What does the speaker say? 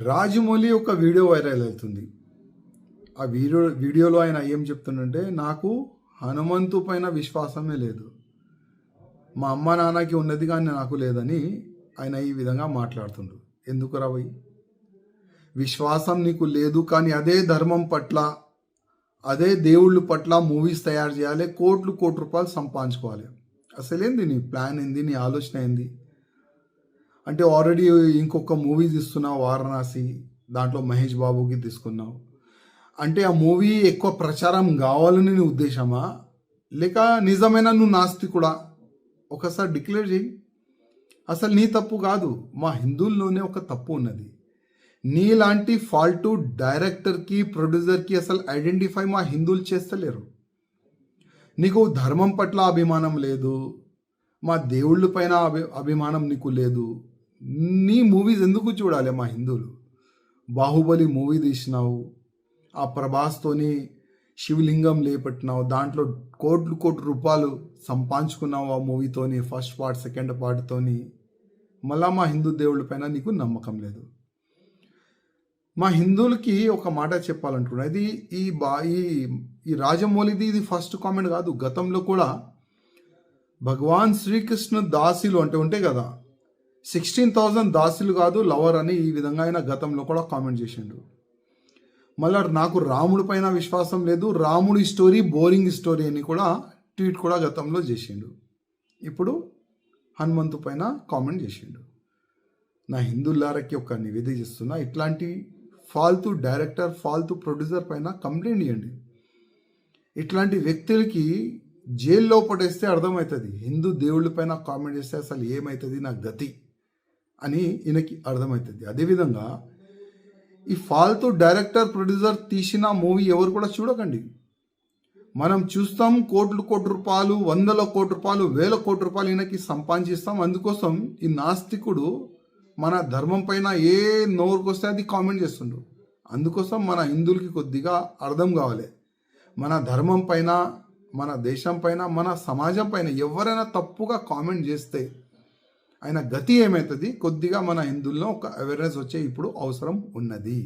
రాజమౌళి ఒక video viral అవుతుంది. ఆ వీడియోలో ఆయన ఏం చెప్తుండంటే, నాకు హనుమంతు పైన విశ్వాసమే లేదు, మా అమ్మ నాన్నకి ఉన్నది కానీ నాకు లేదని ఆయన ఈ విధంగా మాట్లాడుతుండు. ఎందుకు రవి? విశ్వాసం నీకు లేదు కానీ అదే ధర్మం పట్ల, అదే దేవుళ్ళ పట్ల మూవీస్ తయారు చేయాలి, కోట్ల రూపాయలు సంపాదించుకోవాలి. అసలేంది నీ ప్లాన్ ఏంది, నీ ఆలోచన ఏంది? అంటే ఆల్రెడీ ఇంకొక మూవీ తీస్తున్నావు వారణాసి, దాంట్లో మహేష్ బాబుకి తీసుకున్నావు. అంటే ఆ మూవీ ఎక్కువ ప్రచారం కావాలని నీ ఉద్దేశమా, లేక నిజమైన నువ్వు నాస్తికుడా? ఒకసారి డిక్లేర్ చేయి. అసలు నీ తప్పు కాదు, మా హిందువుల్లోనే ఒక తప్పు ఉన్నది. నీలాంటి ఫాల్టు డైరెక్టర్కి, ప్రొడ్యూసర్కి అసలు ఐడెంటిఫై మా హిందువులు చేస్తలేరు. నీకు ధర్మం పట్ల అభిమానం లేదు, మా దేవుళ్ళ పైన అభిమానం నీకు లేదు. నీ మూవీస్ ఎందుకు చూడాలి మా హిందువులు? బాహుబలి మూవీ తీసినావు, ఆ ప్రభాస్తోని శివలింగం లేపట్టినావు, దాంట్లో కోట్ల రూపాయలు సంపాదించుకున్నావు ఆ మూవీతోని, ఫస్ట్ పార్ట్ సెకండ్ పార్ట్తోని. మళ్ళా మా హిందూ దేవుళ్ళ పైన నీకు నమ్మకం లేదు. మా హిందువులకి ఒక మాట చెప్పాలంటున్నా, ఇది ఈ రాజమౌళిది ఇది ఫస్ట్ కామెంట్ కాదు. గతంలో కూడా భగవాన్ శ్రీకృష్ణ దాసులు అంటే ఉంటాయి కదా, 16,000 దాసులు కాదు లవర్ అని ఈ విధంగా ఆయన గతంలో కూడా కామెంట్ చేసిండు. మళ్ళీ నాకు రాముడి పైన విశ్వాసం లేదు, రాముడి స్టోరీ బోరింగ్ స్టోరీ అని కూడా ట్వీట్ కూడా గతంలో చేసిండు. ఇప్పుడు హనుమంతు పైన కామెంట్ చేసిండు. నా హిందువులారకి ఒక నివేదిక చేస్తున్నా, ఇట్లాంటి ఫాల్తూ డైరెక్టర్, ఫాల్తూ ప్రొడ్యూసర్ పైన కంప్లైంట్ ఇవ్వండి. ఇట్లాంటి వ్యక్తులకి జైల్లో పడేస్తే అర్థమవుతుంది, హిందూ దేవుళ్ళ పైన కామెంట్ చేస్తే అసలు ఏమవుతుంది నా గతి అని ఈయనకి అర్థమవుతుంది. అదేవిధంగా ఈ ఫాల్తూ డైరెక్టర్, ప్రొడ్యూసర్ తీసిన మూవీ ఎవరు కూడా చూడకండి. మనం చూస్తాం కోట్ల రూపాయలు, 100 కోట్ల రూపాయలు, 1000 కోట్ల రూపాయలు ఈయనకి సంపాదిస్తాం. అందుకోసం ఈ నాస్తికుడు మన ధర్మం పైన ఏ నోరుకొస్తే అది కామెంట్ చేస్తుండ్రు. అందుకోసం మన హిందువులకి కొద్దిగా అర్థం కావాలి, మన ధర్మం పైన, మన దేశం పైన, మన సమాజం పైన ఎవరైనా తప్పుగా కామెంట్ చేస్తే ఆయన గతి ఏమవుతుంది, కొద్దిగా మన హిందువుల్లో ఒక అవేర్నెస్ వచ్చే ఇప్పుడు అవసరం ఉన్నది.